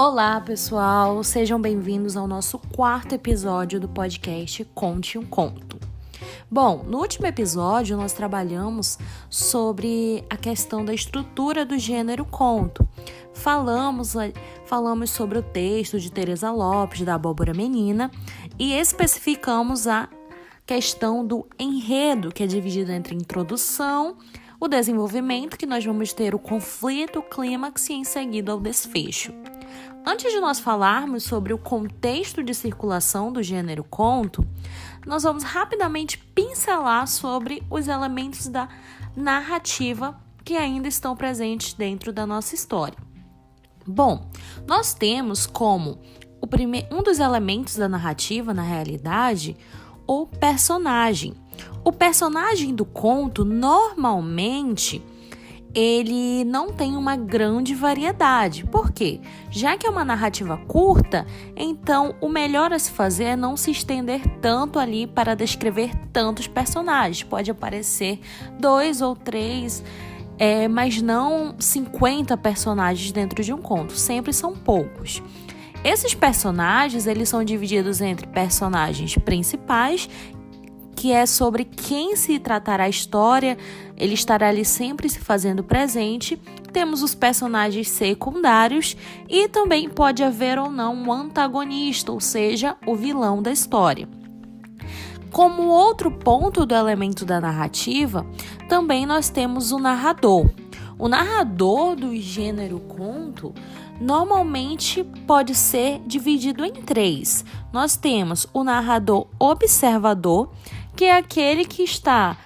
Olá, pessoal! Sejam bem-vindos ao nosso quarto episódio do podcast Conte um Conto. Bom, no último episódio nós trabalhamos sobre a questão da estrutura do gênero conto. Falamos sobre o texto de Teresa Lopes, da Abóbora Menina, e especificamos a questão do enredo, que é dividido entre introdução, o desenvolvimento, que nós vamos ter o conflito, o clímax e em seguida o desfecho. Antes de nós falarmos sobre o contexto de circulação do gênero conto, nós vamos rapidamente pincelar sobre os elementos da narrativa que ainda estão presentes dentro da nossa história. Bom, nós temos como um dos elementos da narrativa, na realidade, o personagem. O personagem do conto, normalmente, ele não tem uma grande variedade. Por quê? Já que é uma narrativa curta, então o melhor a se fazer é não se estender tanto ali para descrever tantos personagens. Pode aparecer 2 ou 3, mas não 50 personagens dentro de um conto. Sempre são poucos. Esses personagens, eles são divididos entre personagens principais, que é sobre quem se tratará a história, ele estará ali sempre se fazendo presente. Temos os personagens secundários e também pode haver ou não um antagonista, ou seja, o vilão da história. Como outro ponto do elemento da narrativa, também nós temos o narrador. O narrador do gênero conto normalmente pode ser dividido em 3. Nós temos o narrador observador, que é aquele que está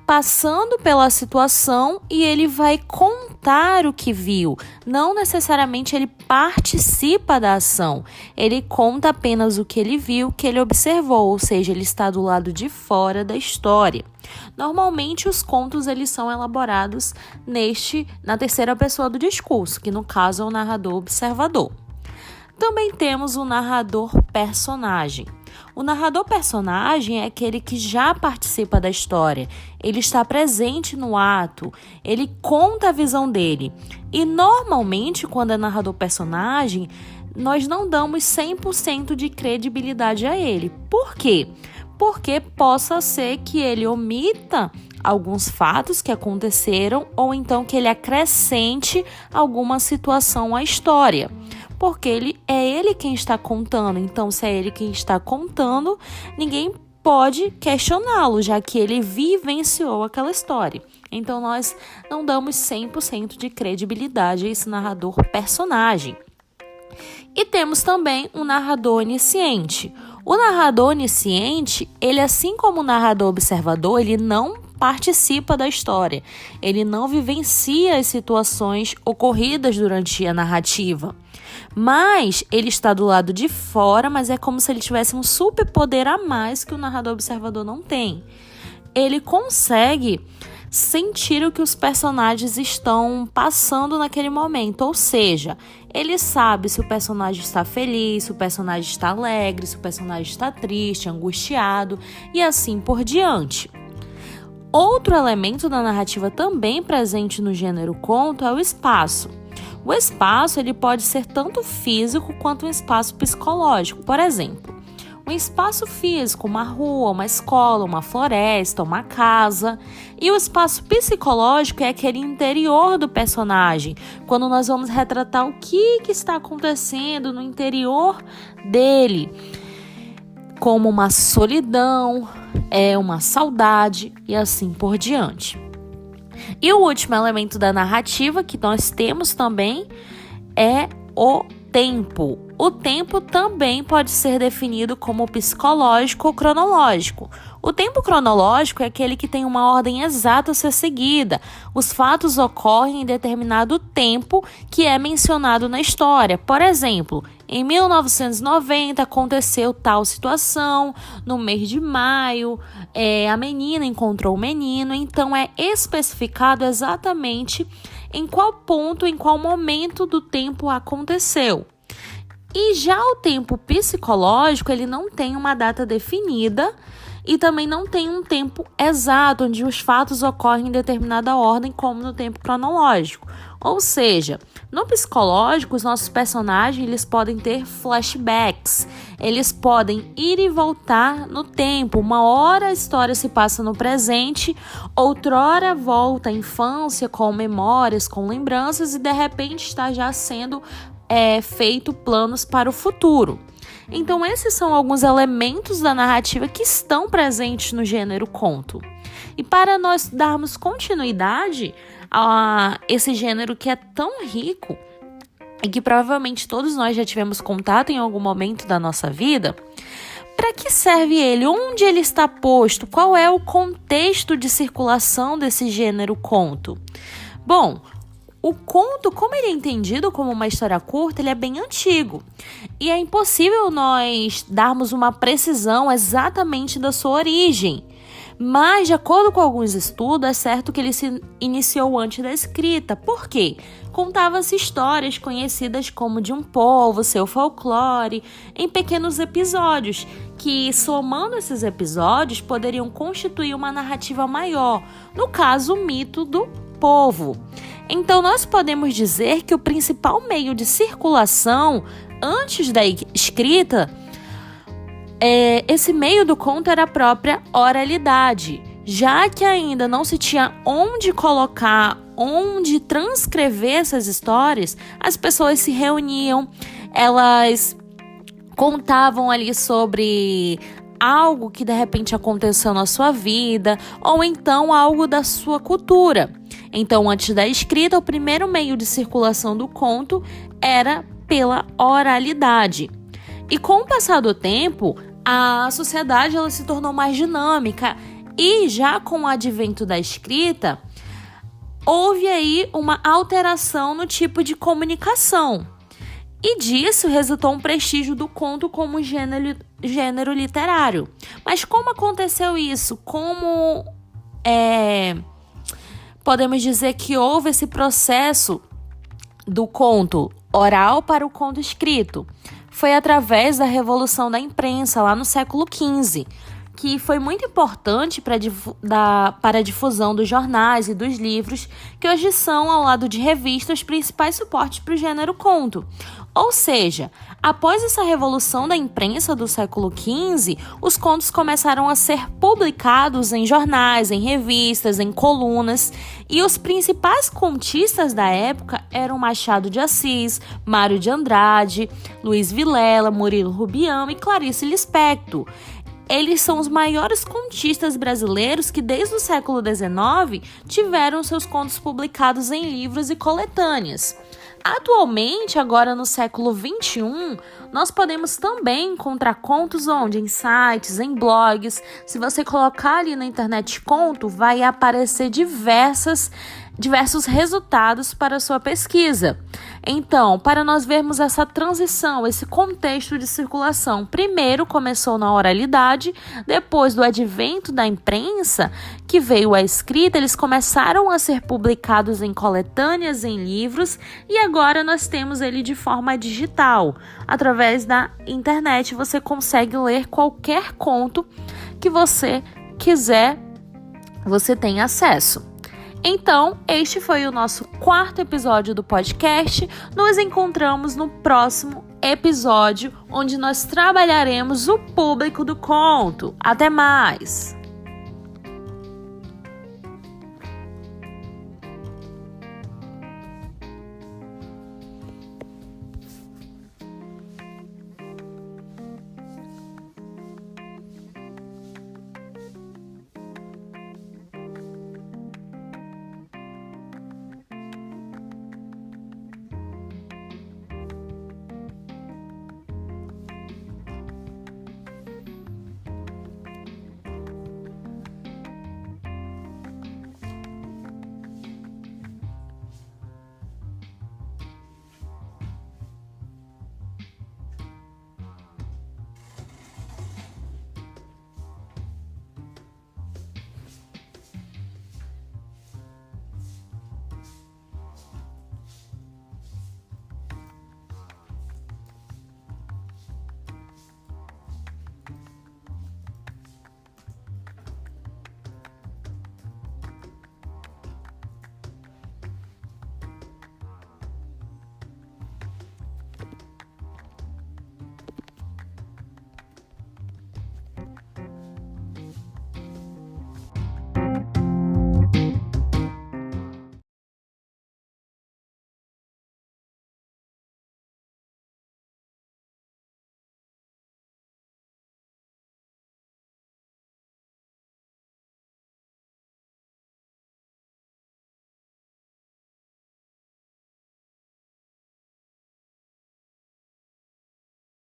passando pela situação e ele vai contar o que viu. Não necessariamente ele participa da ação. Ele conta apenas o que ele viu, o que ele observou, ou seja, ele está do lado de fora da história. Normalmente os contos eles são elaborados na terceira pessoa do discurso, que no caso é o narrador observador. Também temos o narrador personagem. O narrador personagem é aquele que já participa da história, ele está presente no ato, ele conta a visão dele. E normalmente, quando é narrador personagem, nós não damos 100% de credibilidade a ele. Por quê? Porque possa ser que ele omita alguns fatos que aconteceram ou então que ele acrescente alguma situação à história. Porque é ele quem está contando. Então, se é ele quem está contando, ninguém pode questioná-lo, já que ele vivenciou aquela história. Então, nós não damos 100% de credibilidade a esse narrador personagem. E temos também um narrador onisciente. O narrador onisciente, ele assim como o narrador observador, ele não participa da história. Ele não vivencia as situações ocorridas durante a narrativa. Mas ele está do lado de fora, mas é como se ele tivesse um superpoder a mais que o narrador observador não tem. Ele consegue sentir o que os personagens estão passando naquele momento, ou seja, ele sabe se o personagem está feliz, se o personagem está alegre, se o personagem está triste, angustiado e assim por diante. Outro elemento da narrativa também presente no gênero conto é o espaço. O espaço ele pode ser tanto físico quanto um espaço psicológico. Por exemplo, um espaço físico, uma rua, uma escola, uma floresta, uma casa. E o espaço psicológico é aquele interior do personagem, quando nós vamos retratar o que está acontecendo no interior dele, como uma solidão, uma saudade e assim por diante. E o último elemento da narrativa que nós temos também é o tempo. O tempo também pode ser definido como psicológico ou cronológico. O tempo cronológico é aquele que tem uma ordem exata a ser seguida. Os fatos ocorrem em determinado tempo que é mencionado na história. Por exemplo, em 1990 aconteceu tal situação, no mês de maio, a menina encontrou o menino, então é especificado exatamente em qual ponto, em qual momento do tempo aconteceu. E já o tempo psicológico, ele não tem uma data definida e também não tem um tempo exato, onde os fatos ocorrem em determinada ordem, como no tempo cronológico. Ou seja, No psicológico, os nossos personagens eles podem ter flashbacks, eles podem ir e voltar no tempo. Uma hora a história se passa no presente, outrora volta à infância com memórias, com lembranças e de repente está já sendo feito planos para o futuro. Então esses são alguns elementos da narrativa que estão presentes no gênero conto. E para nós darmos continuidade a esse gênero que é tão rico e que provavelmente todos nós já tivemos contato em algum momento da nossa vida, para que serve ele? Onde ele está posto? Qual é o contexto de circulação desse gênero conto? Bom, o conto, como ele é entendido como uma história curta, ele é bem antigo. E é impossível nós darmos uma precisão exatamente da sua origem. Mas, de acordo com alguns estudos, é certo que ele se iniciou antes da escrita. Por quê? Contava-se histórias conhecidas como de um povo, seu folclore, em pequenos episódios, que, somando esses episódios, poderiam constituir uma narrativa maior, no caso, o mito do povo. Então, nós podemos dizer que o principal meio de circulação antes da escrita, esse meio do conto era a própria oralidade, já que ainda não se tinha onde colocar, onde transcrever essas histórias, as pessoas se reuniam, elas contavam ali sobre algo que de repente aconteceu na sua vida, ou então algo da sua cultura. Então, antes da escrita, o primeiro meio de circulação do conto era pela oralidade. E com o passar do tempo, a sociedade ela se tornou mais dinâmica e já com o advento da escrita, houve aí uma alteração no tipo de comunicação. E disso resultou um prestígio do conto como gênero literário. Mas como aconteceu isso? Como podemos dizer que houve esse processo do conto oral para o conto escrito? Foi através da revolução da imprensa, lá no século XV, que foi muito importante para a difusão dos jornais e dos livros, que hoje são, ao lado de revistas, os principais suportes para o gênero conto. Ou seja, após essa revolução da imprensa do século XV, os contos começaram a ser publicados em jornais, em revistas, em colunas, e os principais contistas da época eram Machado de Assis, Mário de Andrade, Luiz Vilela, Murilo Rubião e Clarice Lispector. Eles são os maiores contistas brasileiros que, desde o século XIX, tiveram seus contos publicados em livros e coletâneas. Atualmente, agora no século XXI, nós podemos também encontrar contos onde? Em sites, em blogs. Se você colocar ali na internet conto, vai aparecer diversos resultados para a sua pesquisa. Então, para nós vermos essa transição, esse contexto de circulação, primeiro começou na oralidade, depois do advento da imprensa, que veio a escrita, eles começaram a ser publicados em coletâneas, em livros, e agora nós temos ele de forma digital. Através da internet, você consegue ler qualquer conto que você quiser, você tem acesso. Então, este foi o nosso 4º episódio do podcast. Nos encontramos no próximo episódio, onde nós trabalharemos o público do conto. Até mais!